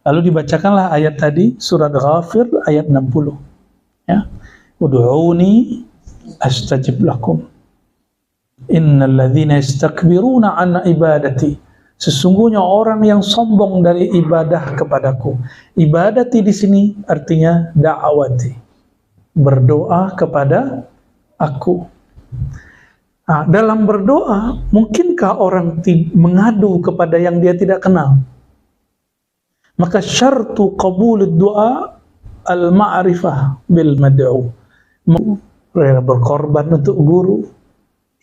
Lalu dibacakanlah ayat tadi, surat Ghafir ayat 60. Ya. Ud'uni astajib lakum. Innal ladzina yastakbiruna an ibadati. Sesungguhnya orang yang sombong dari ibadah kepadaku. Ibadati di sini artinya da'awati. Berdoa kepada aku. Nah, dalam berdoa, mungkinkah orang mengadu kepada yang dia tidak kenal? Maka syartu qabulud doa al-ma'rifah bil mad'u. Berkorban untuk guru,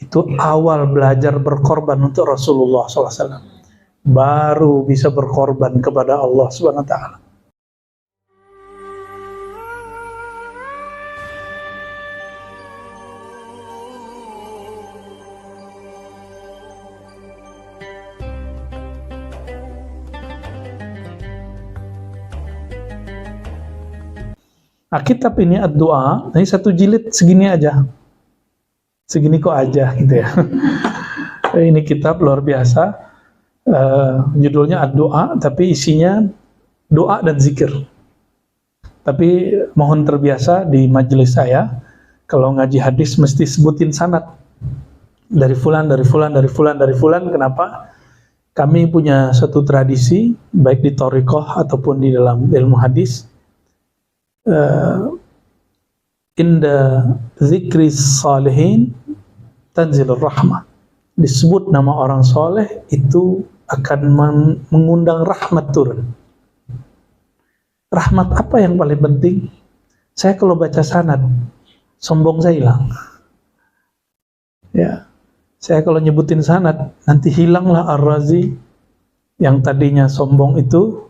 itu awal belajar berkorban untuk Rasulullah SAW. Baru bisa berkorban kepada Allah Subhanahu wa ta'ala. Nah, kitab ini ad-doa, ini satu jilid segini aja. Segini kok aja gitu ya. Ini kitab luar biasa. Judulnya ad-doa, tapi isinya doa dan zikir. Tapi mohon terbiasa di majelis saya, kalau ngaji hadis mesti sebutin sanad. Dari fulan, dari fulan, dari fulan, dari fulan. Kenapa? Kami punya satu tradisi, baik di thariqah ataupun di dalam ilmu hadis. Inda zikri salihin tanzilur rahmah. Disebut nama orang soleh itu akan mengundang rahmat turun. Rahmat apa yang paling penting? Saya kalau baca sanad, sombong saya hilang. Ya, saya kalau nyebutin sanad, nanti hilanglah Ar-Razi yang tadinya sombong itu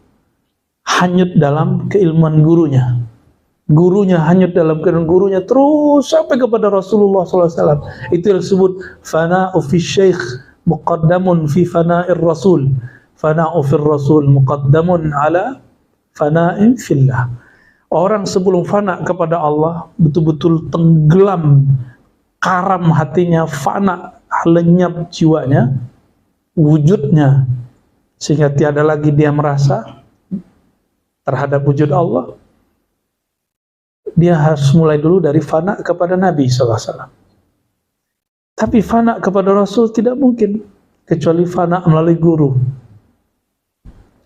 hanyut dalam keilmuan gurunya. Gurunya hanyut dalam keilmuan gurunya terus sampai kepada Rasulullah SAW. Itu yang disebut fana'u fi syekh muqaddamun fi fana'ir rasul. Fana'u fi rasul muqaddamun ala fana'in fillah. Orang sebelum fana kepada Allah betul-betul tenggelam, karam hatinya, fana, lenyap jiwanya, wujudnya, sehingga tiada lagi dia merasa terhadap wujud Allah. Dia harus mulai dulu dari fana kepada Nabi SAW. Tapi fana kepada Rasul tidak mungkin kecuali fana melalui guru.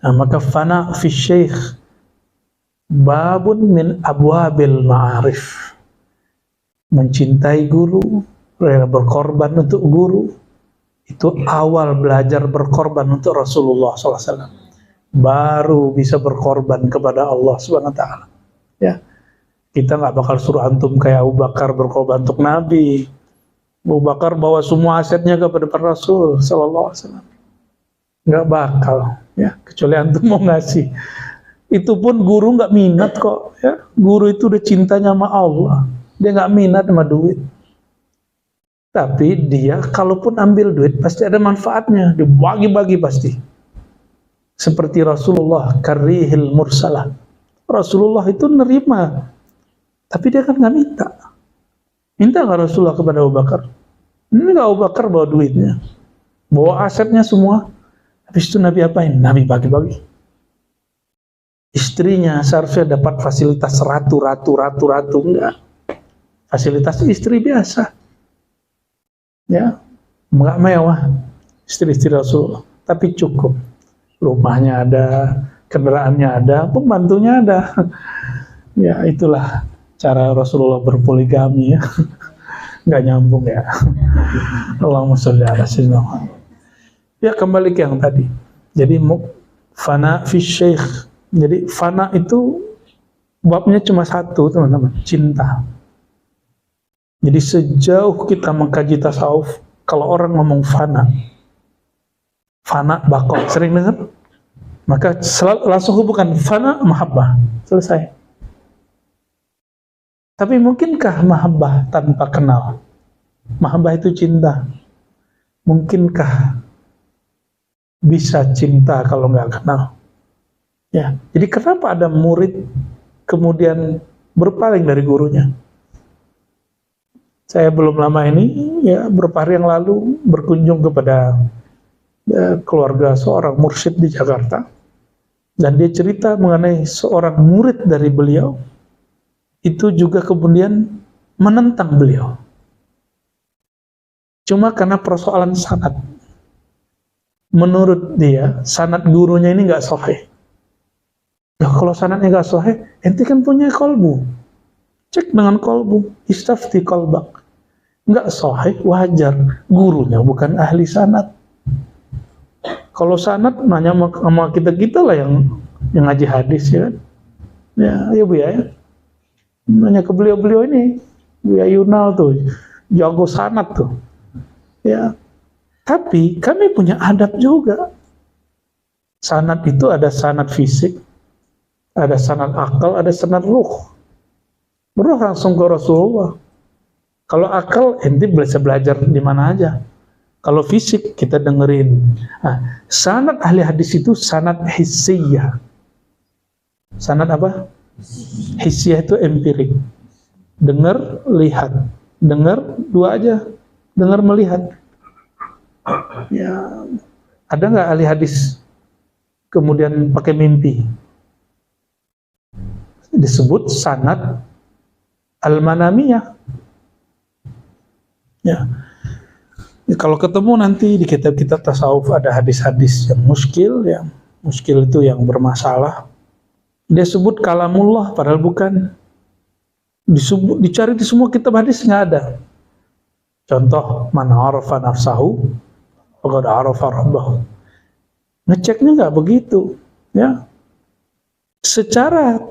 Nah, maka fana fi syekh babun min abwabil ma'arif. Mencintai guru, berkorban untuk guru, itu awal belajar berkorban untuk Rasulullah SAW. Baru bisa berkorban kepada Allah Subhanahu wa ta'ala. Ya. Kita nggak bakal suruh antum kayak Abu Bakar berkorban untuk Nabi. Abu Bakar bawa semua asetnya kepada Rasul Sallallahu Alaihi Wasallam. Nggak bakal, ya, kecuali antum mau ngasih. Itu pun guru nggak minat kok, ya. Guru itu udah cintanya sama Allah, dia nggak minat sama duit. Tapi dia kalaupun ambil duit pasti ada manfaatnya, dibagi-bagi pasti. Seperti Rasulullah karihil mursalah. Rasulullah itu nerima. Tapi dia kan nggak minta. Minta nggak Rasulullah kepada Abu Bakar? Enggak, Abu Bakar bawa duitnya, bawa asetnya semua. Habis itu Nabi apain? Nabi bagi-bagi. Istrinya seharusnya dapat fasilitas ratu. Enggak. Fasilitas istri biasa. Ya, nggak mewah. Istri-istri Rasulullah. Tapi cukup. Rumahnya ada, kendaraannya ada, pembantunya ada. Ya, itulah cara Rasulullah berpoligami, ya. Nggak nyambung, ya. Allahumma sholli ala sayyidina Muhammad. Ya, kembali ke yang tadi. Jadi fana fi syekh. Jadi fana itu babnya cuma satu, teman-teman, cinta. Jadi sejauh kita mengkaji tasawuf, kalau orang ngomong fana bakok, sering dengar? Maka langsung hubungkan fana mahabbah, selesai. Tapi mungkinkah mahabbah tanpa kenal? Mahabbah itu cinta. Mungkinkah bisa cinta kalau nggak kenal? Ya, jadi kenapa ada murid kemudian berpaling dari gurunya? Saya belum lama ini, ya, beberapa hari yang lalu berkunjung kepada keluarga seorang mursyid di Jakarta. Dan dia cerita mengenai seorang murid dari beliau, itu juga kemudian menentang beliau. Cuma karena persoalan sanad. Menurut dia, sanad gurunya ini nggak sahih. Nah, kalau sanadnya nggak sahih, ente kan punya kolbu. Cek dengan kolbu, istafti kolbak. Nggak sahih, wajar. Gurunya bukan ahli sanad. Kalau sanad nanya sama kita lah yang ngaji hadis, ya kan? Ya Bu ya. Nanya ke beliau ini, Buya Yunal tuh, jago sanad tuh. Ya. Tapi kami punya adab juga. Sanad itu ada sanad fisik, ada sanad akal, ada sanad ruh. Ruh langsung ke Rasulullah. Kalau akal ente bisa belajar di mana aja. Kalau fisik kita dengerin. Nah, sanad ahli hadis itu sanad hissiyah. Sanad apa? Hissiyah itu empirik. Dengar, lihat. Dengar dua aja. Dengar, melihat. Ya, ada nggak ahli hadis kemudian pakai mimpi? Disebut sanad al-manamiyah. Ya. Kalau ketemu nanti di kitab-kitab tasawuf ada hadis-hadis yang muskil itu yang bermasalah. Dia sebut kalamullah padahal bukan. Dicari di semua kitab hadis nggak ada. Contoh, man arafa nafsahu faqad arafa rabbahu. Ngeceknya nggak begitu, ya. Secara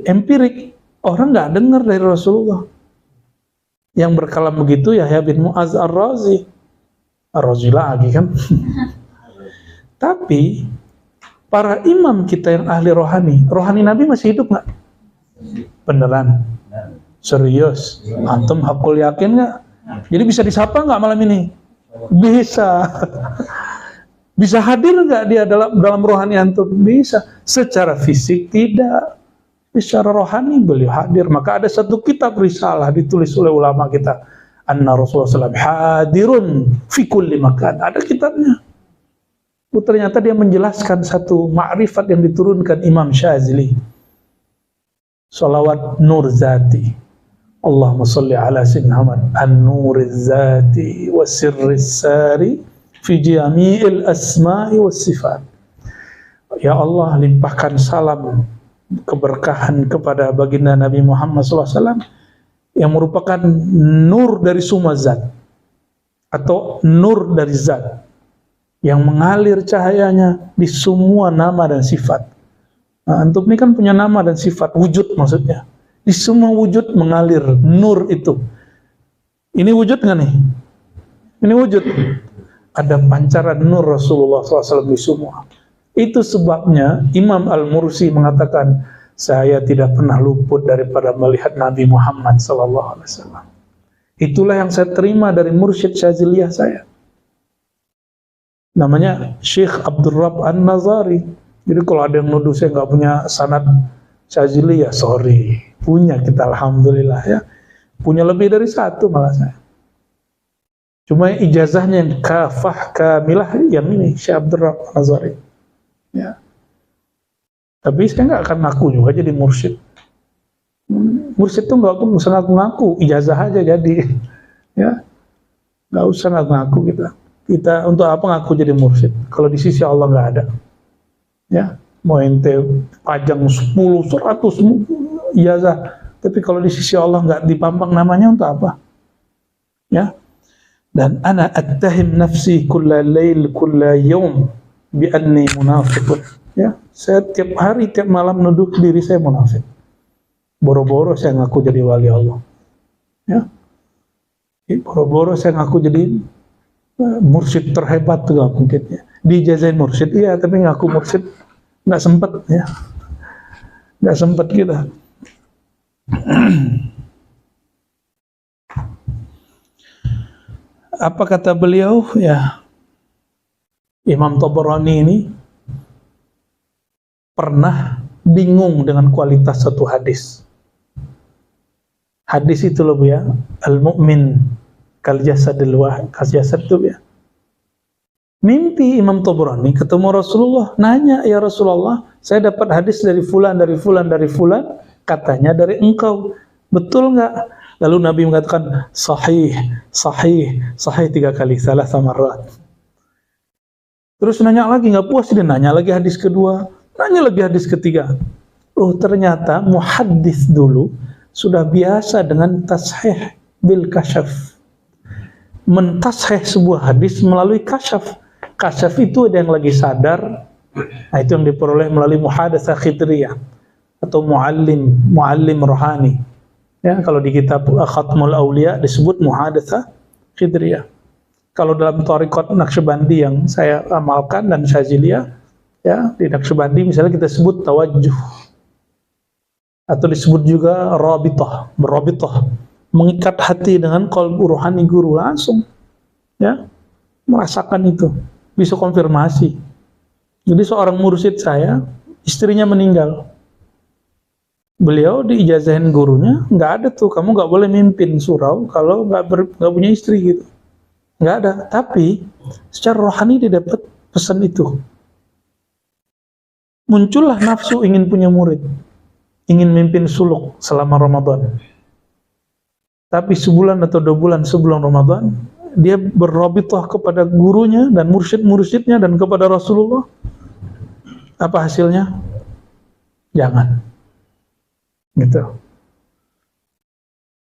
empirik orang nggak dengar dari Rasulullah. Yang berkalam begitu Yahya bin Mu'adz ar-Razi. Ar-Razi lagi kan. Tapi para imam kita yang ahli rohani Nabi masih hidup nggak? Beneran? Serius? Antum hakul yakin nggak? Jadi bisa disapa nggak malam ini? Bisa. Bisa hadir nggak dia dalam rohani antum? Bisa. Secara fisik tidak. Secara rohani beliau hadir. Maka ada satu kitab risalah ditulis oleh ulama kita. Anna Rasulullah SAW hadirun fi kulli makan. Ada kitabnya. Ternyata dia menjelaskan satu ma'rifat yang diturunkan Imam Syazili. Salawat nur zati. Allahumma salli ala sayyidina Muhammad an-nuriz zati wa sirris sari fi jami'il asma'i was sifat. Ya Allah, limpahkan salam keberkahan kepada baginda Nabi Muhammad SAW yang merupakan nur dari semua zat atau nur dari zat yang mengalir cahayanya di semua nama dan sifat. Nah, antum ini kan punya nama dan sifat, wujud maksudnya. Di semua wujud mengalir nur itu. Ini wujud nggak nih? Ini wujud. Ada pancaran nur Rasulullah SAW di semua. Itu sebabnya Imam Al-Mursi mengatakan, saya tidak pernah luput daripada melihat Nabi Muhammad SAW. Itulah yang saya terima dari mursyid Syaziliyah saya. Namanya Syekh Abdul Rabb An-Nazari. Jadi kalau ada yang nuduh saya nggak punya sanad Syaziliyah, sorry. Punya kita, alhamdulillah ya. Punya lebih dari satu malah saya. Cuma ijazahnya yang kafah kamilah yang ini Syekh Abdul Rabb An-Nazari. Ya. Tapi saya nggak akan ngaku juga jadi mursyid. Mursyid tuh nggak usah ngaku-ngaku, ijazah aja jadi. Ya, nggak usah ngaku-ngaku kita. Kita untuk apa ngaku jadi mursyid? Kalau di sisi Allah nggak ada. Ya, mau ente pajang 10, 100 ijazah, tapi kalau di sisi Allah nggak dipampang namanya untuk apa? Ya. Dan ana attahim nafsi kulla lail kulla yawm bi anni munafiqun. Ya, saya tiap hari, tiap malam nuduh diri saya munafik. Boro-boro saya ngaku jadi wali Allah. Ya, boro-boro saya ngaku jadi mursyid terhebat tuh gak mungkin ya. Diijazahin mursyid, iya, tapi ngaku mursyid nggak sempet ya. Nggak sempet kita. Apa kata beliau ya? Imam Tabarani ini pernah bingung dengan kualitas satu hadis. Hadis itu loh Bu ya, al-mu'min kal jasadil wahid, kal jasad itu ya. Mimpi Imam Tabrani ketemu Rasulullah, nanya, ya Rasulullah, saya dapat hadis dari fulan, dari fulan, dari fulan, katanya dari engkau, betul nggak? Lalu Nabi mengatakan sahih, sahih, sahih 3 kali, salah samarat. Terus nanya lagi, nggak puas dia, nanya lagi hadis kedua, nanya lagi hadis ketiga. Oh, ternyata muhaddis dulu sudah biasa dengan tashih bil kasyaf, mentashih sebuah hadis melalui kasyaf. Kasyaf itu ada yang lagi sadar, nah itu yang diperoleh melalui muhadatsah khidriyah atau muallim rohani. Ya, kalau di kitab Khatmul Aulia disebut muhadatsah khidriyah. Kalau dalam thariqat Naqsyabandi yang saya amalkan dan Syaziliyah, ya, di Naqsyabandi misalnya kita sebut tawajjuh, atau disebut juga rabithah, berrabithah, mengikat hati dengan qalbu rohani guru langsung, ya, merasakan itu, bisa konfirmasi. Jadi seorang mursyid saya, istrinya meninggal, beliau diijazahin gurunya, nggak ada tuh, kamu nggak boleh mimpin surau kalau nggak punya istri gitu, nggak ada. Tapi secara rohani dia dapat pesan itu, muncullah nafsu ingin punya murid, ingin mimpin suluk selama Ramadan. Tapi sebulan atau 2 bulan sebelum Ramadan, dia berrabithah kepada gurunya dan mursyid-mursyidnya dan kepada Rasulullah. Apa hasilnya? Jangan. Gitu.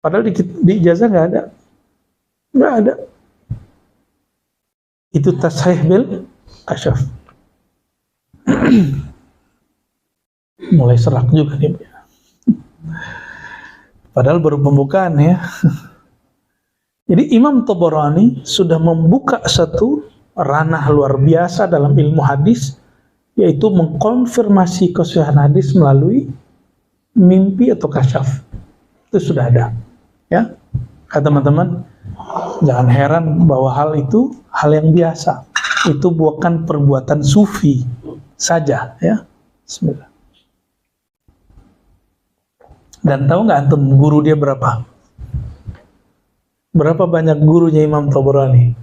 Padahal di ijazah nggak ada. Nggak ada. Itu tashih bil kasyaf. Mulai serak juga nih. Padahal baru pembukaan ya. Jadi Imam Tabrani sudah membuka satu ranah luar biasa dalam ilmu hadis, yaitu mengkonfirmasi kesahihan hadis melalui mimpi atau kasyaf. Itu sudah ada. Ya, teman-teman, jangan heran bahwa hal itu hal yang biasa. Itu bukan perbuatan sufi saja. Ya, Bismillah. Dan tahu nggak antum guru dia berapa? Berapa banyak gurunya Imam Tabrani?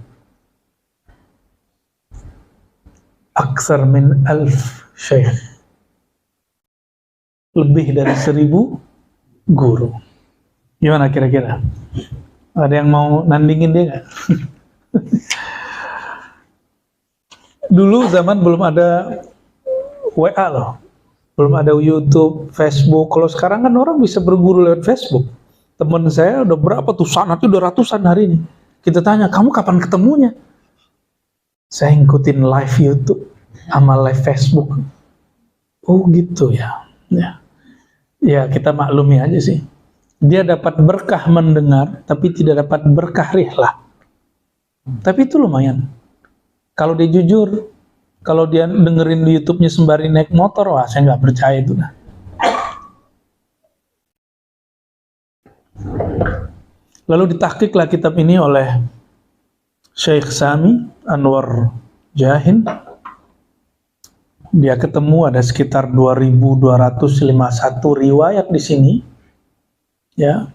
Aksar min 1000 syekh. Lebih dari 1000 guru. Gimana kira-kira? Ada yang mau nandingin dia nggak? Dulu zaman belum ada WA loh. Belum ada YouTube, Facebook. Kalau sekarang kan orang bisa berguru lewat Facebook. Teman saya udah berapa tuh, sanatnya udah ratusan hari ini. Kita tanya, kamu kapan ketemunya? Saya ngikutin live YouTube sama live Facebook. Oh gitu ya. Ya kita maklumi aja sih. Dia dapat berkah mendengar, tapi tidak dapat berkah rihlah. Tapi itu lumayan. Kalau dia jujur, kalau dia dengerin di YouTube-nya sembari naik motor, wah saya nggak percaya itu dah. Lalu ditahqiqlah kitab ini oleh Syekh Sami Anwar Jahin. Dia ketemu ada sekitar 2251 riwayat di sini. Ya.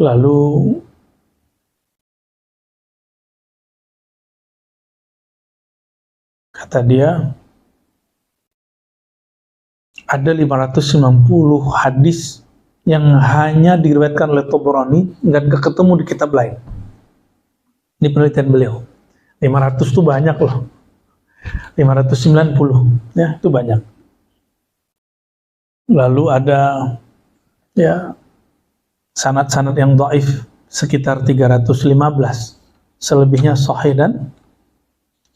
Lalu kata dia ada 590 hadis yang hanya diriwayatkan oleh Tabrani dan gak ketemu di kitab lain. Ini penelitian beliau. 500 itu banyak loh. 590 ya, itu banyak. Lalu ada ya sanad-sanad yang dhaif sekitar 315. Selebihnya sahih dan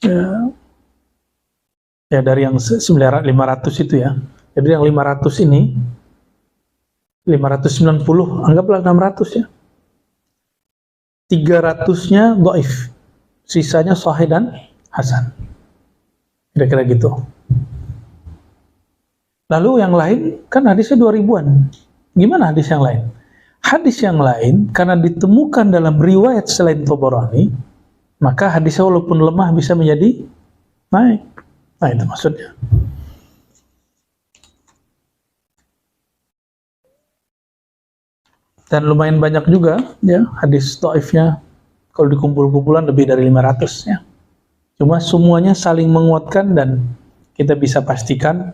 ya dari yang 500 itu ya. Jadi yang 500 ini 590, anggaplah 600 ya. 300-nya dhaif. Sisanya sahih dan hasan. Kira-kira gitu. Lalu yang lain kan hadisnya 2000-an. Gimana hadis yang lain? Hadis yang lain karena ditemukan dalam riwayat selain Tabrani, maka hadisnya walaupun lemah bisa menjadi naik. Nah itu maksudnya. Dan lumayan banyak juga ya hadis dhaifnya Kalau dikumpul-kumpulan lebih dari 500 ya. Cuma semuanya saling menguatkan dan kita bisa pastikan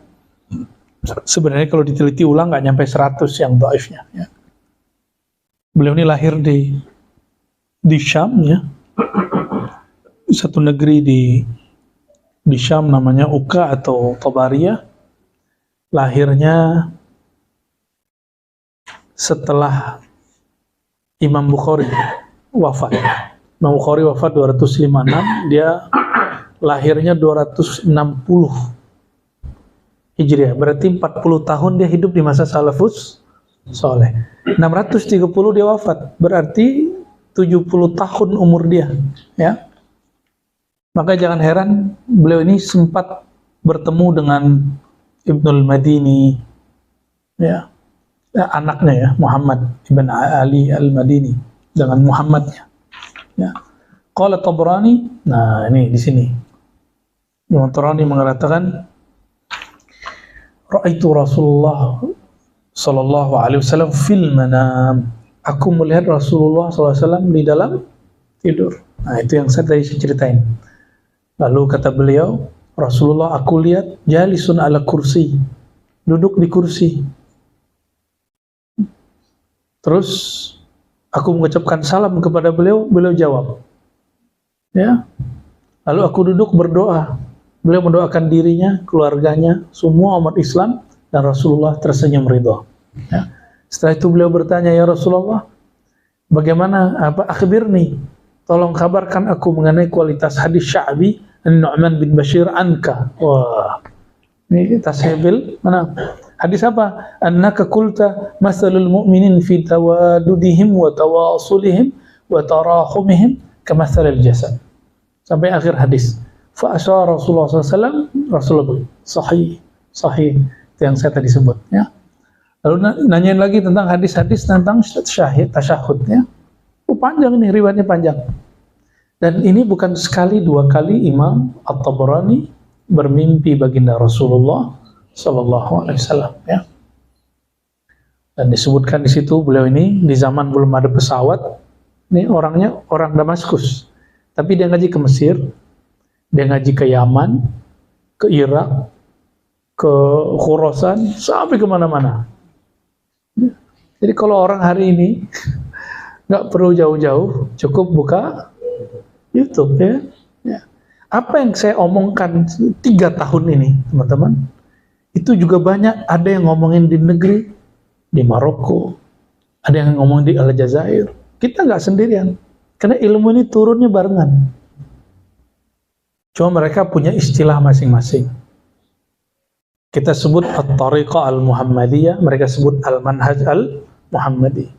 sebenarnya kalau diteliti ulang nggak nyampe 100 yang dhaifnya ya. Beliau ini lahir di Syam ya. Satu negeri di Syam namanya Uka atau Tabariyah. Lahirnya setelah Imam Bukhari wafat. Imam Bukhari wafat 256, dia lahirnya 260 Hijriah. Berarti 40 tahun dia hidup di masa salafus soleh. 630 dia wafat. Berarti 70 tahun umur dia. Ya. Maka jangan heran beliau ini sempat bertemu dengan Ibnul Madini, ya, anaknya ya, Muhammad ibn Ali al-Madini, dengan Muhammadnya. Ya. Qala Tabrani, nah ini di sini. Imam Tabrani mengatakan, Ra'aitu Rasulullah sallallahu alaihi wasallam fil manam. Aku melihat Rasulullah sallallahu alaihi wasallam di dalam tidur. Nah, itu yang saya tadi ceritain. Lalu kata beliau, Rasulullah aku lihat jalisun ala kursi, duduk di kursi. Terus aku mengucapkan salam kepada beliau, beliau jawab. Ya. Lalu aku duduk berdoa. Beliau mendoakan dirinya, keluarganya, semua umat Islam, dan Rasulullah tersenyum ridha. Ya. Setelah itu beliau bertanya, ya Rasulullah, bagaimana akhbirni, tolong kabarkan aku mengenai kualitas hadis Sya'bi An-Nu'man bin Bashir anka. Wah, ini tashebil mana? Hadis apa? Annaka qulta masalul mu'minin fi tawadudihim wa tawasulihim wa tarahumihim kamathalil jasad. Sampai akhir hadis. Fa asyara Rasulullah SAW, Rasulullah sahih, itu yang saya tadi sebut ya. Lalu nanyain lagi tentang hadis-hadis tentang tasyahud ya. Panjang nih, riwayatnya panjang. Dan ini bukan sekali dua kali Imam At-Tabrani bermimpi baginda Rasulullah Sallallahu Alaihi Wasallam ya. Dan disebutkan di situ beliau ini di zaman belum ada pesawat, ini orangnya orang Damaskus, tapi dia ngaji ke Mesir, dia ngaji ke Yaman, ke Irak, ke Khurasan, sampai kemana-mana. Jadi kalau orang hari ini nggak perlu jauh-jauh, cukup buka YouTube ya. Ya. Apa yang saya omongkan 3 tahun ini, teman-teman, itu juga banyak ada yang ngomongin di negeri, di Maroko, ada yang ngomong di Aljazair. Kita nggak sendirian, karena ilmu ini turunnya barengan. Cuma mereka punya istilah masing-masing. Kita sebut At-Tariqah Al-Muhammadiyah, mereka sebut Al-Manhaj Al-Muhammadi.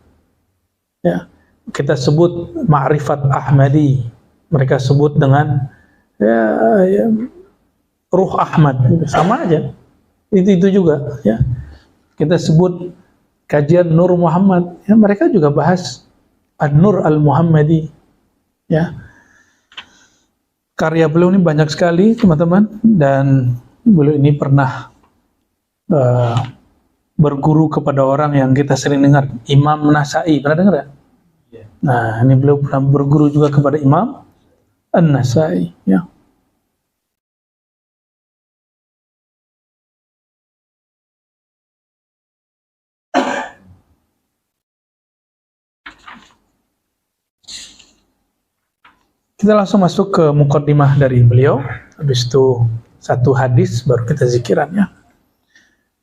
Ya. Kita sebut Ma'rifat Ahmadi, mereka sebut dengan Ruh Ahmad, sama aja. Itu juga ya. Kita sebut kajian Nur Muhammad, ya, mereka juga bahas An-Nur Al-Muhammadi. Ya. Karya beliau ini banyak sekali, teman-teman, dan beliau ini pernah berguru kepada orang yang kita sering dengar, Imam Nasai, pernah dengar ya? Nah, ini beliau pernah berguru juga kepada Imam An-Nasai ya. Kita langsung masuk ke muqaddimah dari beliau. Habis itu satu hadis baru kita zikiran ya.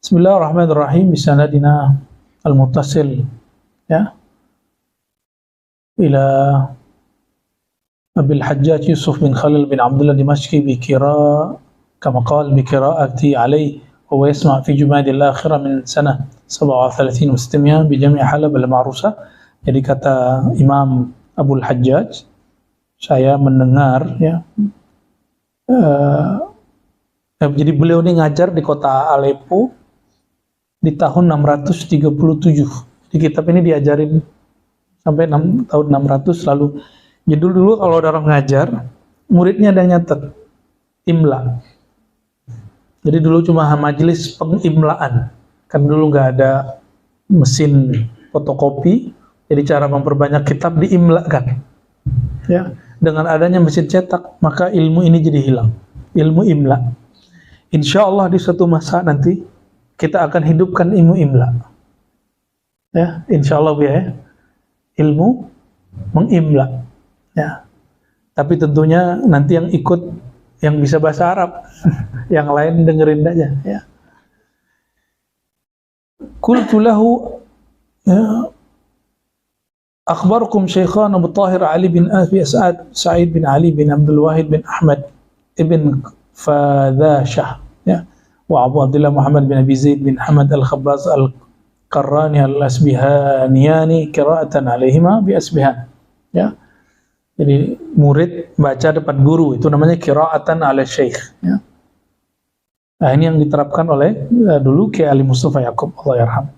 Bismillahirrahmanirrahim. Bisanadina al-muttasil ya. Ila Abil Hajjaj Yusuf bin Khalil bin Abdullah Dimashqi bikira kama qala bikiraati alayhi wa yasma' fi jumadil akhirah min sanah 37 mustimiyah bi jami' Halab al-ma'rusa. Jadi kata Imam Abul Hajjaj, saya mendengar ya, jadi beliau ini ngajar di kota Aleppo di tahun 637. Di kitab ini diajarin sampai tahun 600. Lalu jadi dulu kalau ada orang ngajar, muridnya ada yang nyatet imla. Jadi dulu cuma majelis pengimlaan, kan dulu nggak ada mesin fotokopi, jadi cara memperbanyak kitab diimlakan ya. Dengan adanya mesin cetak, maka ilmu ini jadi hilang. Ilmu imla. Insya Allah di suatu masa nanti kita akan hidupkan ilmu imla. Ya, insya Allah ya. Ilmu mengimla. Ya. Tapi tentunya nanti yang ikut yang bisa bahasa Arab, yang lain dengerin aja. Ya. Qultu lahu ya, akhbarukum Syekhan Abu Tahir Ali bin Abi As'ad Sa'id bin Ali bin Abdul Wahid bin Ahmad ibn Fadhashah ya, wa Abu Abdullah Muhammad bin Abi Zaid bin Hamad al-Khabbaz al-Qarrani al-Asbihaniyani qira'atan alaihima bi Asbihan ya. Jadi murid baca depan guru, itu namanya qira'atan ala syekh ya. Nah, ini yang diterapkan oleh dulu Kiai Ali Mustafa Yaqub Allah yarham.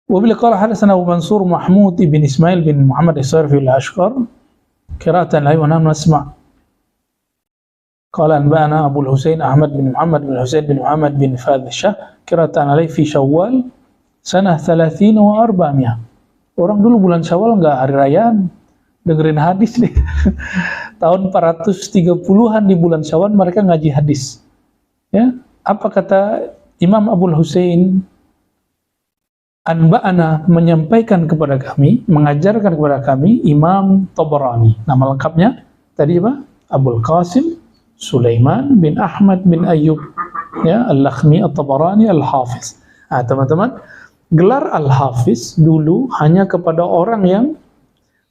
Wabila qala hadatsana Abu Mansur Mahmud ibn Ismail bin Muhammad As-Sarfi al-Ashqar qira'atan la yunam nasma'. Qala anba'ana Abu Husain Ahmad bin Muhammad bin Husain bin Muhammad bin Fadhashah qira'atan alaihi fi Syawal sanah 30 wa 400. Orang dulu bulan Syawal enggak hari rayaan, dengerin hadis nih. Tahun 430-an di bulan Syawal mereka ngaji hadis. Ya, apa kata Imam Abu Husain? Anba'ana menyampaikan kepada kami, mengajarkan kepada kami Imam Tabarani. Nama lengkapnya tadi apa? Abul Qasim Sulaiman bin Ahmad bin Ayyub ya, Al-Lakhmi At-Tabarani Al-Hafiz. Nah, teman-teman, gelar Al-Hafiz dulu hanya kepada orang yang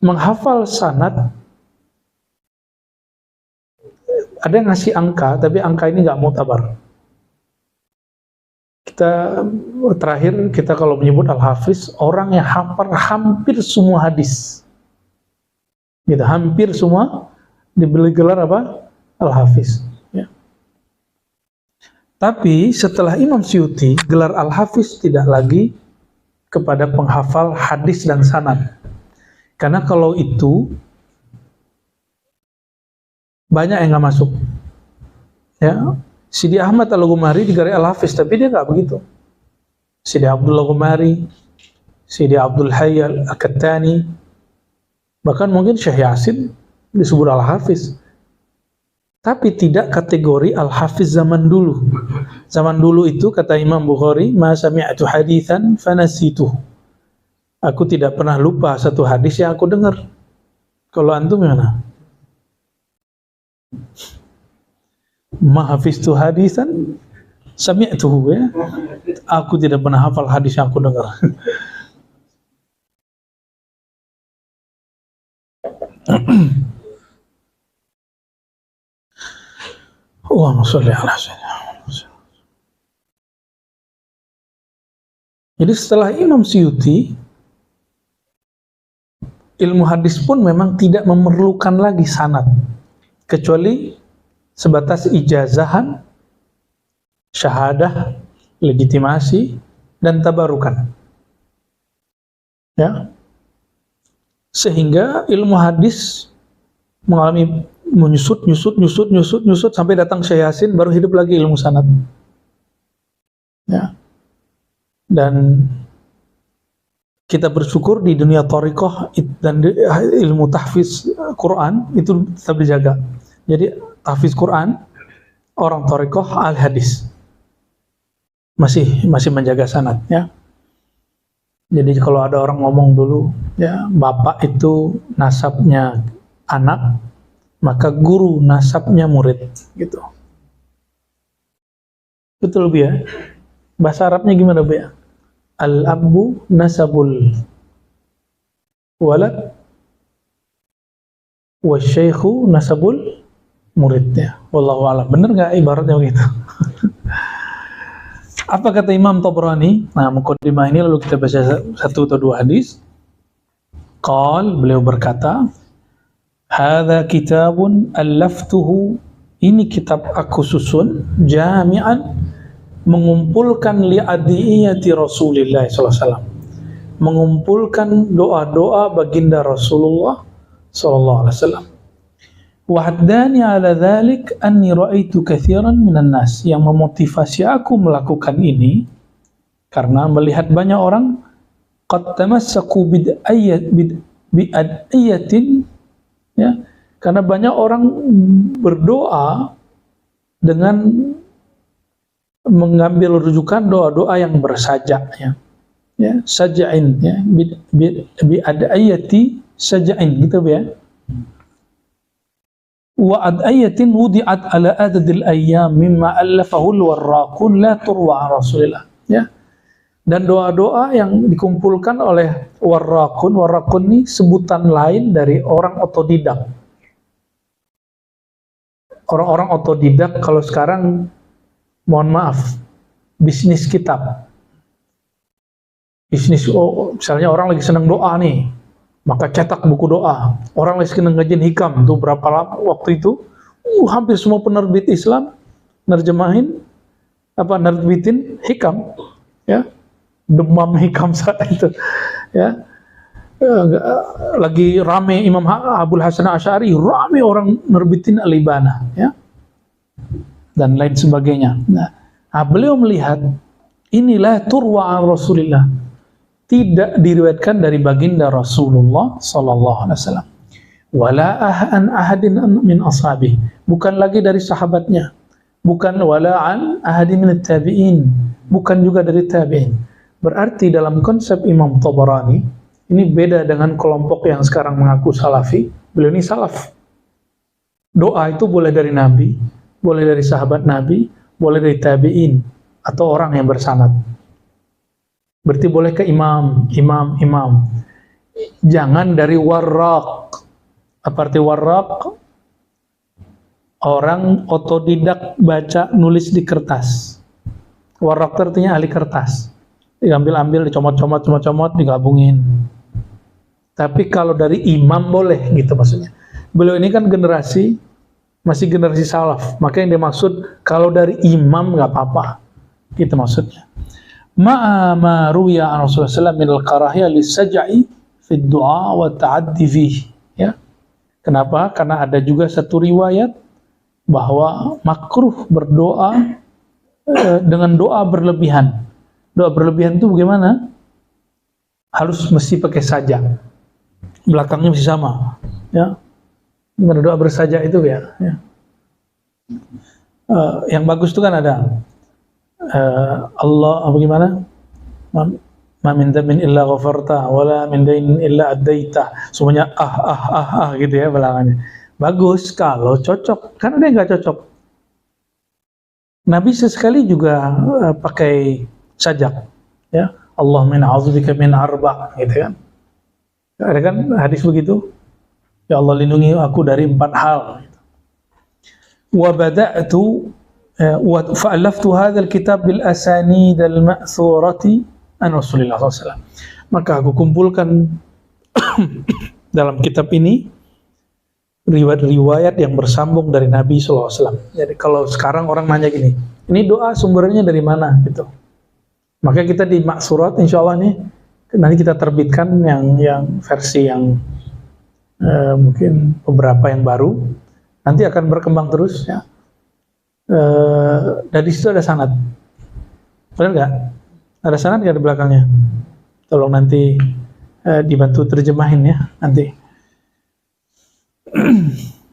menghafal sanad. Ada yang ngasih angka, tapi angka ini nggak mutabar. Terakhir kita kalau menyebut Al-Hafiz, orang yang hafal hampir semua hadis. Gitu, hampir semua diberi gelar apa? Al-Hafiz. Ya. Tapi setelah Imam Suyuti, gelar Al-Hafiz tidak lagi kepada penghafal hadis dan sanad. Karena kalau itu banyak yang nggak masuk. Ya. Sidi Ahmad Al-Ghumari digelar Al-Hafiz, tapi dia nggak begitu. Sidi Abdullah Ghumari, Sidi Abdul Hayy Al-Kattani, bahkan mungkin Syekh Yasin disebut Al-Hafiz. Tapi tidak kategori Al-Hafiz zaman dulu. Zaman dulu itu kata Imam Bukhari, ma sami'tu haditsan fanasituh. Aku tidak pernah lupa satu hadis yang aku dengar. Kalau antum gimana? Ma hafiztu hadisan sami'tuhu ya. Aku tidak pernah hafal hadis yang aku dengar. Allahumma sholli ala sayyidina. Jadi setelah Imam Suyuti, ilmu hadis pun memang tidak memerlukan lagi sanad, kecuali sebatas ijazahan, syahadah, legitimasi, dan tabarukan. Ya. Sehingga ilmu hadis mengalami menyusut sampai datang Syekh Yasin, baru hidup lagi ilmu sanad. Ya. Dan kita bersyukur di dunia thariqah dan ilmu tahfiz Quran itu tetap dijaga. Jadi tahfiz Quran, orang thariqah al-hadis masih menjaga sanad ya. Jadi kalau ada orang ngomong dulu ya, bapak itu nasabnya anak, maka guru nasabnya murid gitu. Betul Bu ya? Bahasa Arabnya gimana Bu ya? Al-abbu nasabul walad wa syaikhu nasabul muridnya. Wallahu a'lam. Benar nggak ibaratnya begitu? Apa kata Imam Tabrani? Nah, muqaddimah ini lalu kita baca satu atau dua hadis. Qal, beliau berkata, hadza kitabun allaftuhu, ini kitab aku susun, jami'an, mengumpulkan li'adiyati Rasulullah SAW, mengumpulkan doa-doa baginda Rasulullah SAW. Wahdani ala dhalik anni ra'aitu kathiran minan nas, yang memotivasi aku melakukan ini karena melihat banyak orang qad tamassaku bi'adiyatin, ya, karena banyak orang berdoa dengan mengambil rujukan doa-doa yang bersajak, ya, saja'in, ya, bi'adiyati saja'in gitu ya. Wa adayatin wudi'at ala adadil ayyam mimma allafahul warraqun la turwa Rasulillah, ya. Dan doa-doa yang dikumpulkan oleh warraqun ini sebutan lain dari orang otodidak. Orang-orang otodidak kalau sekarang, mohon maaf, bisnis kitab. Bisnis, misalnya orang lagi senang doa nih, maka cetak buku doa. Orang lagi senang ngajiin hikam, tuh berapa lama waktu itu, hampir semua penerbit Islam nerbitin hikam, ya, demam hikam saat itu, ya. Lagi rame Imam Abul Hasan Asy'ari, rame orang nerbitin Al-Ibana, ya, dan lain sebagainya. Nah, beliau melihat inilah turwa Rasulillah, tidak diriwayatkan dari baginda Rasulullah sallallahu alaihi wasallam, wala an ahadin min ashabi, bukan lagi dari sahabatnya, bukan wala an ahadin min tabi'in, bukan juga dari tabi'in. Berarti dalam konsep Imam Tabarani ini beda dengan kelompok yang sekarang mengaku salafi. Beliau ini salaf. Doa itu boleh dari Nabi, boleh dari sahabat Nabi, boleh dari tabi'in atau orang yang bersanad. Berarti boleh ke imam. Jangan dari warraq. Apa arti warraq? Orang otodidak baca nulis di kertas. Warraq artinya ahli kertas. Diambil-ambil, dicomot-comot, digabungin. Tapi kalau dari imam boleh, gitu maksudnya. Beliau ini kan masih generasi salaf. Maka yang dimaksud kalau dari imam nggak apa-apa, gitu maksudnya. Ma ruwiya an Rasulullah sallallahu min al-karahiyah lis-saj'i fi ad-du'a wa ta'addi fihi, ya. Kenapa? Karena ada juga satu riwayat bahwa makruh berdoa dengan doa berlebihan. Doa berlebihan itu bagaimana? Mesti pakai sajak. Belakangnya mesti sama, ya. Gimana doa bersajak itu, ya. Yang bagus itu kan ada Allah apa gimana? Ma min dhanbin illa ghafarta wala min dainin illa addaita. Semuanya gitu ya belakangnya. Bagus kalau cocok. Kan ada yang nggak cocok. Nabi sesekali juga pakai sajak, ya. Allah min a'udzubika min arba, gitu kan. Ada kan hadis begitu? Ya Allah, lindungi aku dari 4 hal. Wa bada'tu wa fa'alaftu hadzal kitab bil asanid al ma'thurati an Rasulillah SAW. Maka aku kumpulkan dalam kitab ini riwayat-riwayat yang bersambung dari Nabi SAW. Jadi kalau sekarang orang nanya gini, ini doa sumbernya dari mana, gitu. Maka kita di Maksurat, insya Allah nih, nanti kita terbitkan yang versi yang mungkin beberapa yang baru, nanti akan berkembang terus, ya. Dari situ ada sanad, benar nggak? Ada sanad nggak di belakangnya? Tolong nanti dibantu terjemahin, ya, nanti.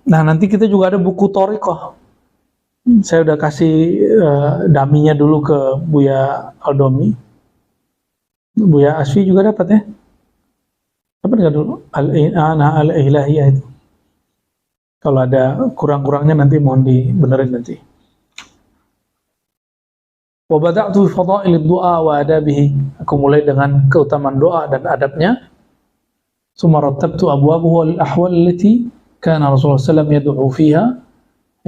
Nah, nanti kita juga ada buku Thariqah. Saya udah kasih daminya dulu ke Buya Aldomi. Buya Asfi juga dapat, ya. Dapat nggak dulu? Al-Ilahiyah itu. Kalau ada kurang-kurangnya nanti mohon dibenerin nanti. Wa bada'tu bi fadailid du'a wa adabihi. Aku mulai dengan keutamaan doa dan adabnya. Summa rattabtu abwabahu wal ahwal allati kana Rasulullah sallallahu alaihi wasallam yad'u fiha,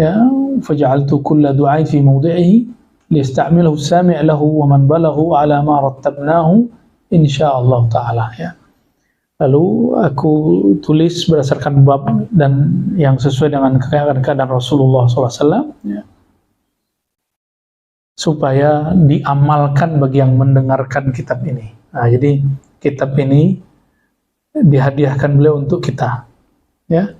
ya, faj'altu kulla du'ain fi mawdi'ihi liyasta'milahu as-sami' lahu wa man balaghu ala ma rattabnahu insyaallah taala, ya. Lalu aku tulis berdasarkan bab dan yang sesuai dengan keadaan Rasulullah SAW, ya, supaya diamalkan bagi yang mendengarkan kitab ini. Nah, jadi kitab ini dihadiahkan beliau untuk kita, ya,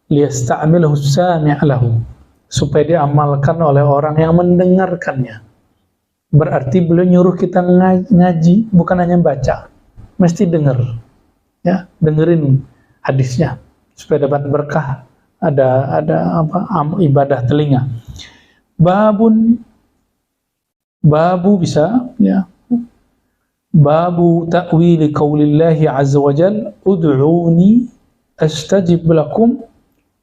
liyasta'milahu as-sami' lahu, supaya diamalkan oleh orang yang mendengarkannya. Berarti beliau nyuruh kita ngaji, bukan hanya baca, mesti dengar, ya, dengerin hadisnya supaya dapat berkah. Ada ibadah telinga. Babu bisa ya. Babu ta'wili qaulillahi azza wa jalla ud'uni astajib lakum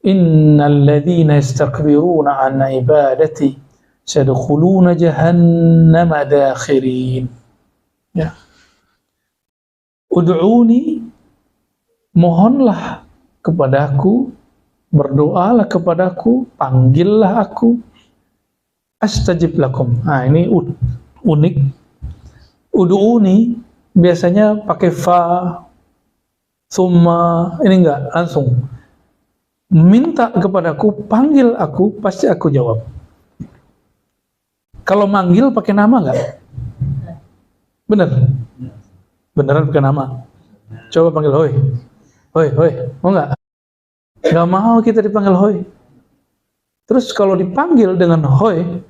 innal ladzina yastakbiruna an ibadati sayadkhuluna jahannama dakhirin. Ya. Ud'uni, mohonlah kepadaku, berdoalah kepadaku, panggillah aku, astajib lakum. Nah, ini unik. Ud'uni biasanya pakai fa, summa, ini enggak, langsung. Minta kepadaku, panggil aku, pasti aku jawab. Kalau manggil pakai nama enggak? Bener? Beneran pakai nama? Coba panggil hoi. Hoi, hoi, mau enggak? Enggak mau kita dipanggil hoi. Terus kalau dipanggil dengan hoi,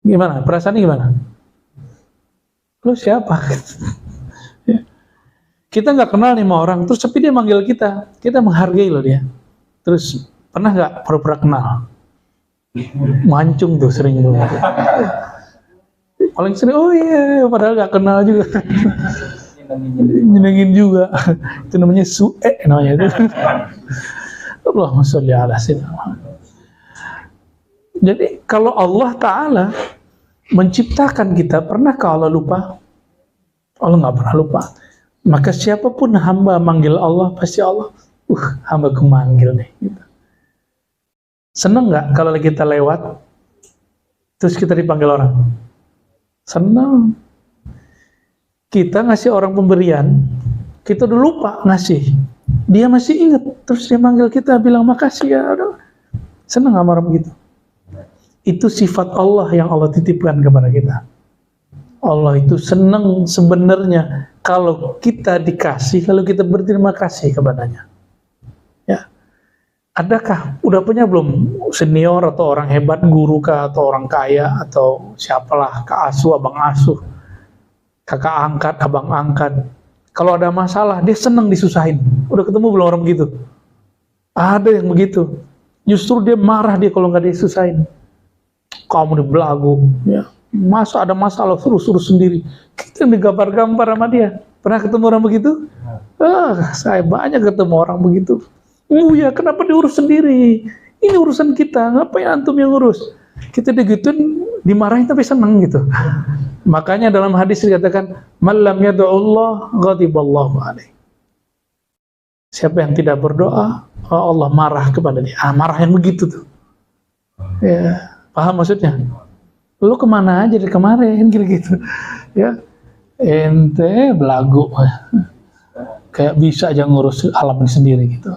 gimana? Perasaannya gimana? Lu siapa? Kita nggak kenal nih sama orang, terus tapi dia manggil kita menghargai loh dia. Terus pernah nggak pura-pura kenal? Mancung tuh sering tuh. Paling sering, oh iya, padahal nggak kenal juga. Nyenengin juga. Itu namanya su'e namanya itu. Allahumma sholli ala sayyidina. Jadi kalau Allah Ta'ala menciptakan kita, pernahkah Allah lupa? Allah nggak pernah lupa. Maka siapapun hamba manggil Allah, pasti Allah, hamba ku manggil nih. Gitu. Seneng nggak kalau kita lewat, terus kita dipanggil orang? Seneng. Kita ngasih orang pemberian, kita udah lupa ngasih. Dia masih ingat, terus dia manggil kita, bilang makasih ya. Seneng sama orang begitu. Itu sifat Allah yang Allah titipkan kepada kita. Allah itu senang sebenarnya kalau kita dikasih, kalau kita berterima kasih kepadanya. Ya. Adakah, udah punya belum senior atau orang hebat, guru kah, atau orang kaya, atau siapalah, kak asuh, abang asuh, kakak angkat, abang angkat. Kalau ada masalah, dia senang disusahin. Udah ketemu belum orang begitu? Ada yang begitu. Justru dia marah dia kalau nggak disusahin. Kamu dibelagu, ya. Masa ada masalah suruh sendiri. Kita digambar-gambar sama dia. Pernah ketemu orang begitu? Saya banyak ketemu orang begitu. Ya kenapa diurus sendiri? Ini urusan kita, ngapain antum yang urus? Kita digituin, dimarahin tapi seneng gitu. Makanya dalam hadis dikatakan, "Man lam yad'ullah ghadiballahu alaihi." Siapa yang tidak berdoa, Allah marah kepada dia. Marah yang begitu tuh. Ya, paham maksudnya? Lu kemana aja dari kemarin gitu. Ya, ente belagu. Kayak bisa aja ngurus alam sendiri gitu.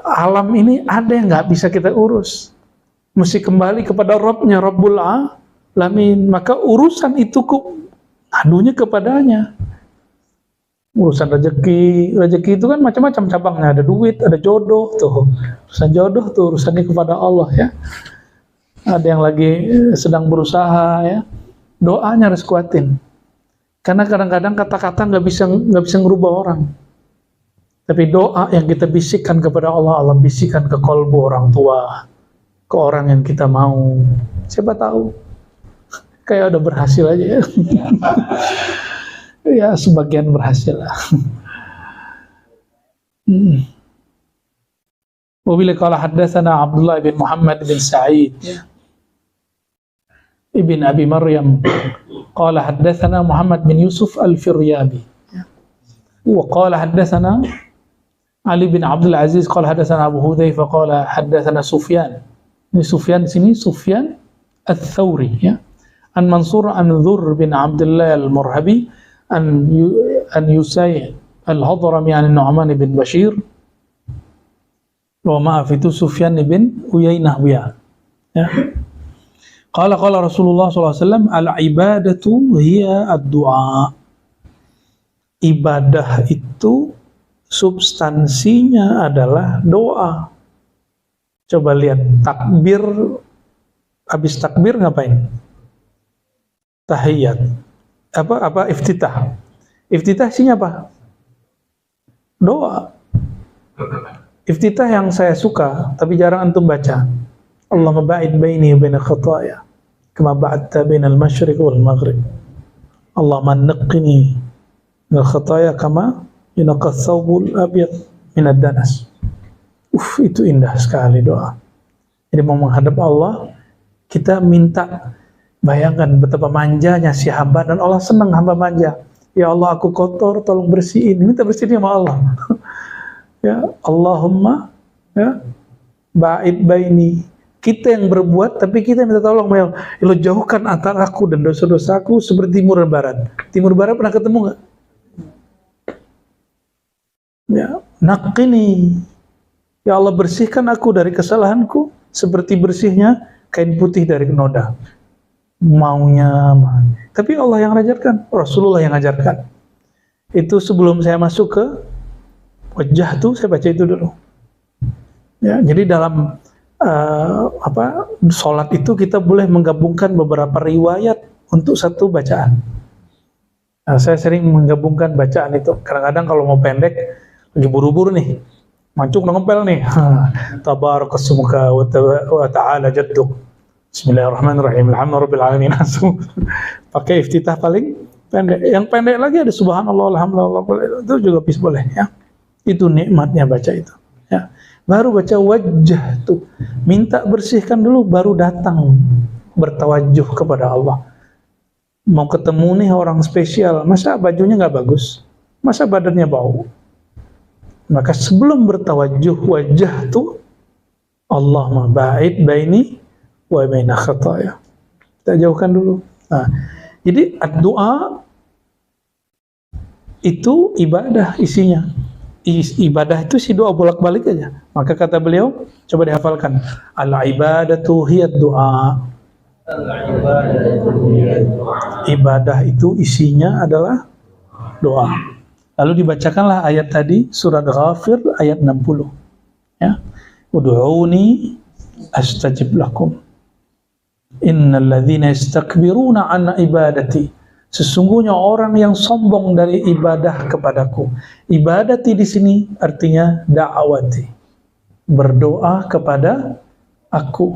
Alam ini ada yang nggak bisa kita urus. Mesti kembali kepada Rabbnya, Rabbul Alamin. Maka urusan itu adunya kepadanya. Urusan rezeki itu kan macam-macam cabangnya. Ada duit, ada jodoh tuh. Urusan jodoh tuh urusannya kepada Allah ya. Ada yang lagi sedang berusaha ya. Doanya harus kuatin. Karena kadang-kadang kata-kata nggak bisa ngerubah orang. Tapi doa yang kita bisikkan kepada Allah, Allah bisikkan ke kolbu orang tua, ke orang yang kita mau. Siapa tahu, kayak udah berhasil aja ya. Ya sebagian berhasil lah. Wabila qala haddatsana Abdullah bin Muhammad bin Sa'id ibn Abi Maryam qala haddatsana Muhammad bin Yusuf al-Firyabi wa qala haddatsana Ali bin Abdul Aziz qala hadatsana Abu Hudzaifah qala hadatsana Sufyan. Ini Sufyan di sini Sufyan Ats-Tsauri ya. An Mansur an Dzur bin Abdullah al-Murhabi an Yusay al-Hadrami an Nu'man bin Bashir. Wa maaf itu Sufyan bin Uyainah ya. Qala Rasulullah sallallahu alaihi wasallam al-ibadatu hiya ad-du'a. Ibadah itu substansinya adalah doa. Coba lihat takbir, habis takbir ngapain? Tahiyat. Apa iftitah? Iftitah isinya apa? Doa. Iftitah yang saya suka tapi jarang antum baca. Allahumma ba'id baini wa baina khataaya kama ba'adta bainal masyriq wal maghrib. Allahumma naqqini minal khataaya kama yunqqa thawbul abyad minad danas. Itu indah sekali doa. Jadi mau menghadap Allah, kita minta, bayangkan betapa manjanya si hamba, dan Allah senang hamba manja. Ya Allah, aku kotor, tolong bersihin. Minta bersihin sama Allah. Ya Allahumma, ya ba'id baini. Kita yang berbuat, tapi kita minta tolong. Ya Allah, jauhkan antara aku dan dosa-dosaku seperti timur dan barat. Timur barat pernah ketemu nggak? Ya, naqini. Ya Allah, bersihkan aku dari kesalahanku seperti bersihnya kain putih dari noda. Maunya, tapi Allah yang ajarkan, Rasulullah yang ajarkan. Itu sebelum saya masuk ke wajah tuh, saya baca itu dulu. Ya, jadi dalam sholat itu kita boleh menggabungkan beberapa riwayat untuk satu bacaan. Nah, saya sering menggabungkan bacaan itu. Kadang-kadang kalau mau pendek, lagi buru-buru nih, mancung ngempel nih. Tabarakasmuka wa ta'ala jadduk. Bismillahirrahmanirrahim. Alhamdulillahirabbil alamin. Pakai iftitah paling pendek. Yang pendek lagi ada subhanallah, alhamdulillah. Itu juga bisa boleh ya. Itu nikmatnya baca itu. Ya. Baru baca wajah tuh. Minta bersihkan dulu baru datang bertawajuh kepada Allah. Mau ketemu nih orang spesial, masa bajunya nggak bagus? Masa badannya bau? Maka sebelum bertawajuh wajah tuh, Allahumma ba'id baini wa baina khataaya. Kita jauhkan dulu. Nah, jadi doa itu ibadah isinya. Ibadah itu si doa bolak-balik aja. Maka kata beliau, coba dihafalkan. Al-ibadatu hiyad doa. Ibadah itu isinya adalah doa. Lalu dibacakanlah ayat tadi, surat Ghafir ayat 60. Ya. Ud'uni astajib lakum. Innal ladzina yastakbiruna an ibadati. Sesungguhnya orang yang sombong dari ibadah kepadaku. Ibadati di sini artinya da'awati. Berdoa kepada aku.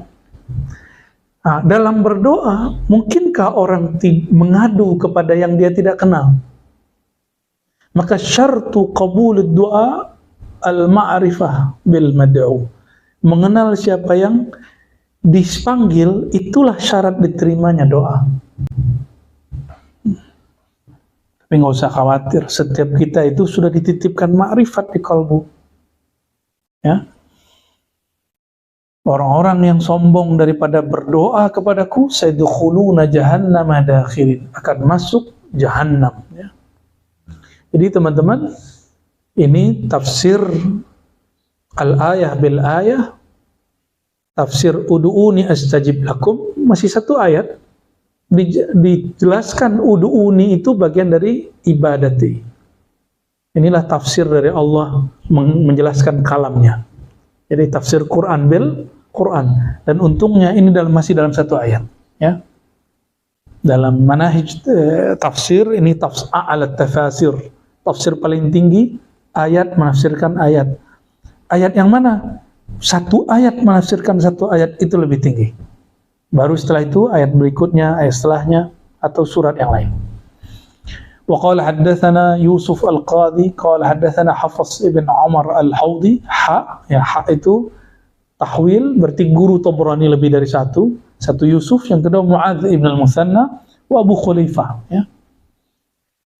Nah, dalam berdoa, mungkinkah orang mengadu kepada yang dia tidak kenal? Maka syartu qabulid doa al-ma'rifah bil mad'u. Mengenal siapa yang dipanggil, itulah syarat diterimanya doa. Tapi nggak usah khawatir, setiap kita itu sudah dititipkan ma'rifat di kalbu. Ya. Orang-orang yang sombong daripada berdoa kepadaku, sayadkhuluna jahannama dakhirin, akan masuk jahannam. Ya. Jadi teman-teman, ini tafsir al-ayah bil ayah, tafsir ud'uni astajib lakum, masih satu ayat. Dijelaskan ud'uni itu bagian dari ibadati. Inilah tafsir dari Allah menjelaskan kalamnya. Jadi tafsir Quran bil Quran. Dan untungnya ini masih dalam satu ayat. Ya. Dalam manahij tafsir, ini tafsir a'la tafasir. Tafsir paling tinggi, ayat menafsirkan ayat. Ayat yang mana? Satu ayat menafsirkan satu ayat itu lebih tinggi. Baru setelah itu ayat berikutnya, ayat setelahnya, atau surat yang lain. Wa qala haddatsana Yusuf al-Qadhi, qala haddatsana Hafs ibn Umar al-Hawdi. Ha itu tahwil, berarti guru Tabrani lebih dari satu. Satu Yusuf, yang kedua Mu'adz ibn al-Musanna, wa Abu Khulifah. Ya.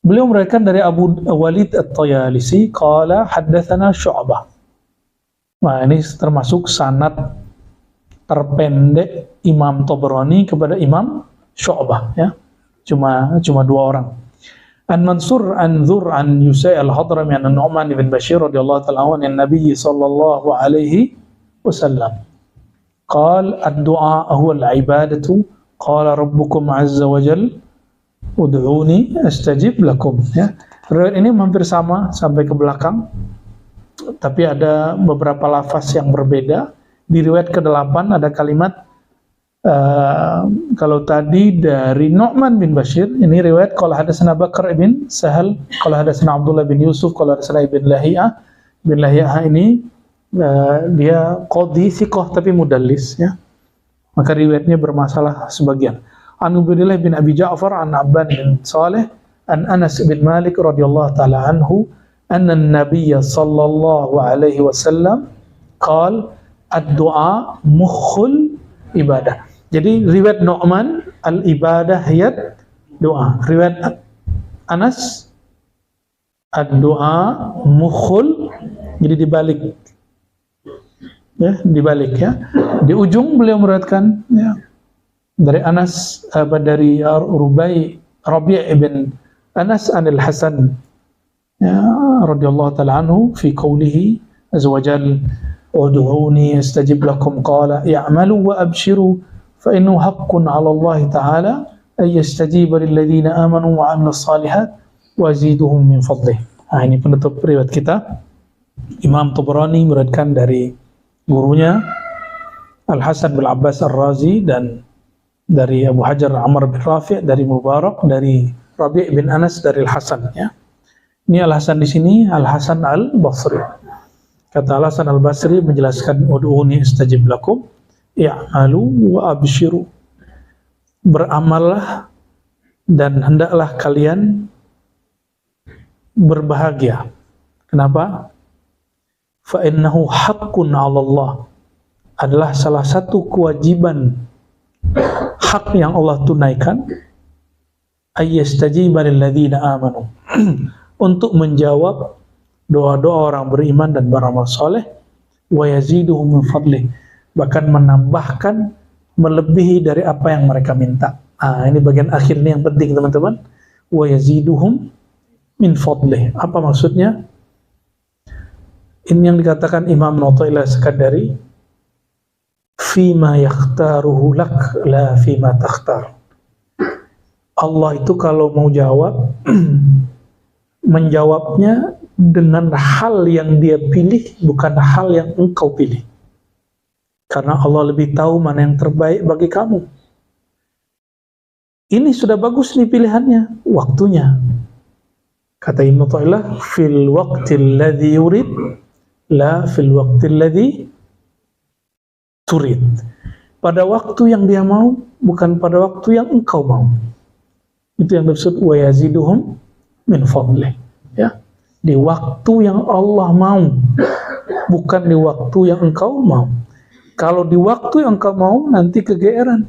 Beliau meriwayatkan dari Abu Walid at-Tayalisi, qala haddatsana Syu'bah. Nah, ini termasuk sanad terpendek Imam Tabrani kepada Imam Syu'bah, ya. Cuma dua orang. An Mansur an Dzur an Yusai al-Hadrami an Nu'man bin Bashir radhiyallahu ta'ala anhu an Nabi sallallahu alaihi wasallam. Qala ad-du'a huwa al-ibadatu, qala rabbukum azza wa jalla ud'uni astajib lakum. Ya. Riwayat ini hampir sama sampai ke belakang. Tapi ada beberapa lafaz yang berbeda. Di riwayat ke-8 ada kalimat Kalau tadi dari Nu'man bin Bashir, ini riwayat qala hadatsana Bakar bin Sahal, qala hadatsana Abdullah bin Yusuf, qala hadatsana Ibn Lahiyah. Ibn Lahiyah ini dia qadhi thiqah tapi mudallis ya. Maka riwayatnya bermasalah sebagian. An Ubaidillah bin Abi Ja'far an Abban bin Saleh an Anas bin Malik radhiyallahu taala anhu anna an-nabiy sallallahu alaihi wasallam qala ad-du'a mukhul ibadah. Jadi riwayat Nu'man al-ibadah hiyat doa. Riwayat Anas ad-du'a mukhul, jadi dibalik. Ya, dibalik ya. Di ujung beliau meriwayatkan ya, dari Anas dari Rabi' ibn Anas anil Hasan ya radhiyallahu ta'ala anhu fi qawlihi azza wa jalla ud'uni astajib lakum qala i'malu wa abshiru fa innahu haqqun 'ala Allah ta'ala ay yastajiba lil ladzina amanu wa 'amilus shalihat wa ziduhum min fadlih. Nah, ini penutup riwayat kita. Imam Tabrani meriwayatkan dari gurunya Al-Hasan bin Abbas Ar-Razi dan dari Abu Hajar Amr bin Rafi' dari Mubarak dari Rabi' bin Anas dari Al-Hasan ya. Ini Al-Hasan di sini Al-Hasan Al-Basri. Kata Al-Hasan Al-Basri menjelaskan ud'uni astajib lakum i'malu wa abshiru. Beramallah dan hendaklah kalian berbahagia. Kenapa? Fa innahu haqqun 'ala Allah. Adalah salah satu kewajiban hak yang Allah tunaikan ayyastajiba lil ladzina amanu untuk menjawab doa-doa orang beriman dan beramal soleh wa yaziduhum min fadlih, bahkan menambahkan melebihi dari apa yang mereka minta. Ini bagian akhir ini yang penting teman-teman. Wa yaziduhum min fadlih. Apa maksudnya? Ini yang dikatakan Imam Nawawi Sekadari, fima yakhtaruhu lak la fima takhtar. Allah itu kalau mau jawab menjawabnya dengan hal yang dia pilih, bukan hal yang engkau pilih. Karena Allah lebih tahu mana yang terbaik bagi kamu. Ini sudah bagus nih pilihannya, waktunya. Kata Ibnu Ta'ilah, fil waqtil ladzi yurid la fil waqtil ladzi turid. Pada waktu yang dia mau, bukan pada waktu yang engkau mau. Itu yang dimaksud wa yaziduhum min fadlih. Ya. Di waktu yang Allah mau, bukan di waktu yang engkau mau. Kalau di waktu yang engkau mau, nanti kegeeran.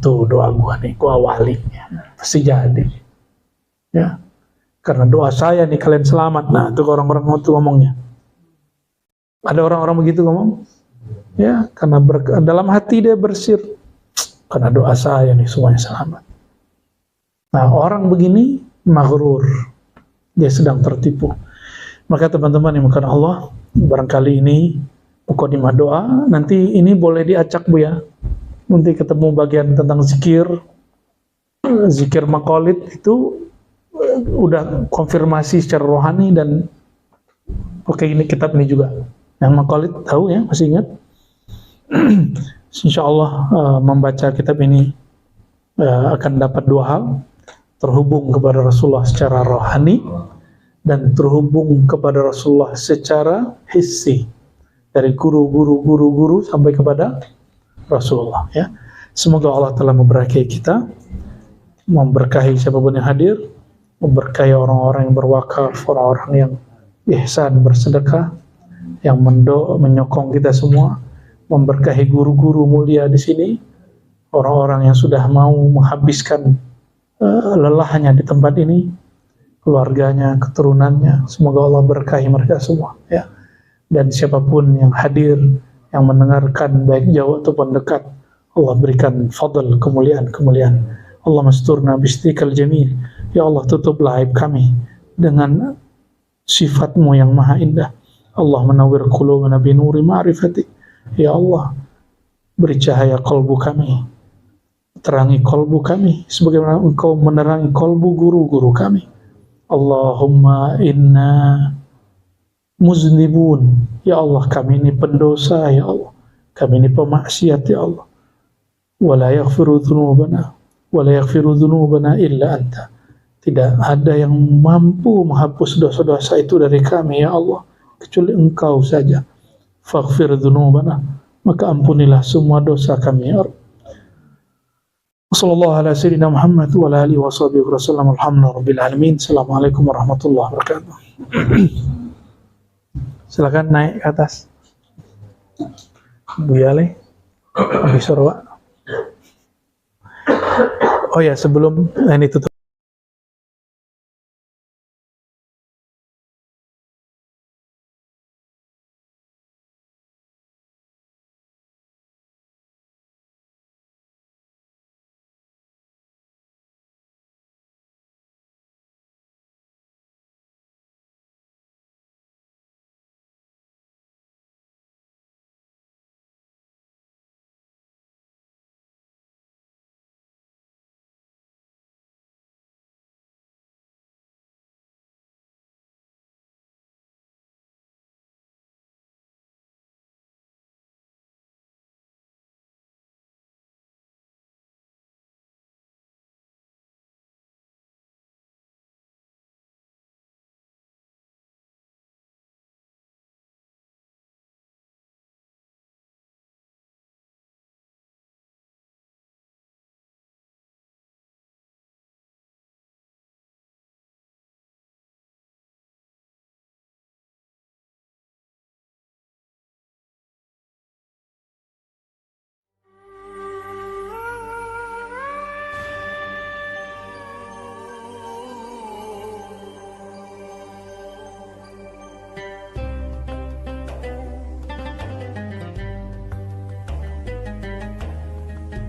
Tuh doa gua nih, gua awalinya. Pasti jadi. Ya. Karena doa saya nih kalian selamat. Nah, itu orang-orang itu ngomongnya. Ada orang-orang begitu ngomong. Ya, karena dalam hati dia bersir. Karena doa saya nih semuanya selamat. Nah, orang begini maghrur. Dia sedang tertipu. Maka teman-teman yang bukan Allah, barangkali ini mukadimah doa, nanti ini boleh diacak Bu ya. Nanti ketemu bagian tentang zikir maqalid itu udah konfirmasi secara rohani dan pakai ini kitab ini juga. Yang maqalid tahu ya, masih ingat? Insyaallah membaca kitab ini akan dapat dua hal, terhubung kepada Rasulullah secara rohani dan terhubung kepada Rasulullah secara hissi, dari guru sampai kepada Rasulullah ya. Semoga Allah telah memberkahi kita, memberkahi siapapun yang hadir, memberkahi orang-orang yang berwakaf, orang-orang yang ihsan bersedekah, yang menyokong kita semua, memberkahi guru-guru mulia di sini, orang-orang yang sudah mau menghabiskan lelahnya di tempat ini, keluarganya, keturunannya, semoga Allah berkahi mereka semua ya. Dan siapapun yang hadir, yang mendengarkan baik jauh ataupun dekat, Allah berikan fadl, kemuliaan. Allah masturna bistikal jamil. Ya Allah, tutuplah aib kami dengan sifat-Mu yang maha indah. Allah menawwir qulubana bi nuri ma'rifati. Ya Allah, beri cahaya kalbu kami, terangi kalbu kami sebagaimana Engkau menerangi kalbu guru-guru kami. Allahumma inna muznibun. Ya Allah, kami ini pendosa ya Allah, kami ini pemaksiat ya Allah. wa la yaghfiru dzunubana illa anta. Tidak ada yang mampu menghapus dosa-dosa itu dari kami ya Allah kecuali Engkau saja. Faghfir dzunubana, maka ampunilah semua dosa kami ya Rabb. Wassallallahu ala sayyidina Muhammad wa ala alihi washabihi wasallam. Alhamdulillahirabbil alamin. Assalamualaikum warahmatullahi wabarakatuh. Silakan naik ke atas. Bu Yale, Abi Sorwa. Oh ya, sebelum ini tutup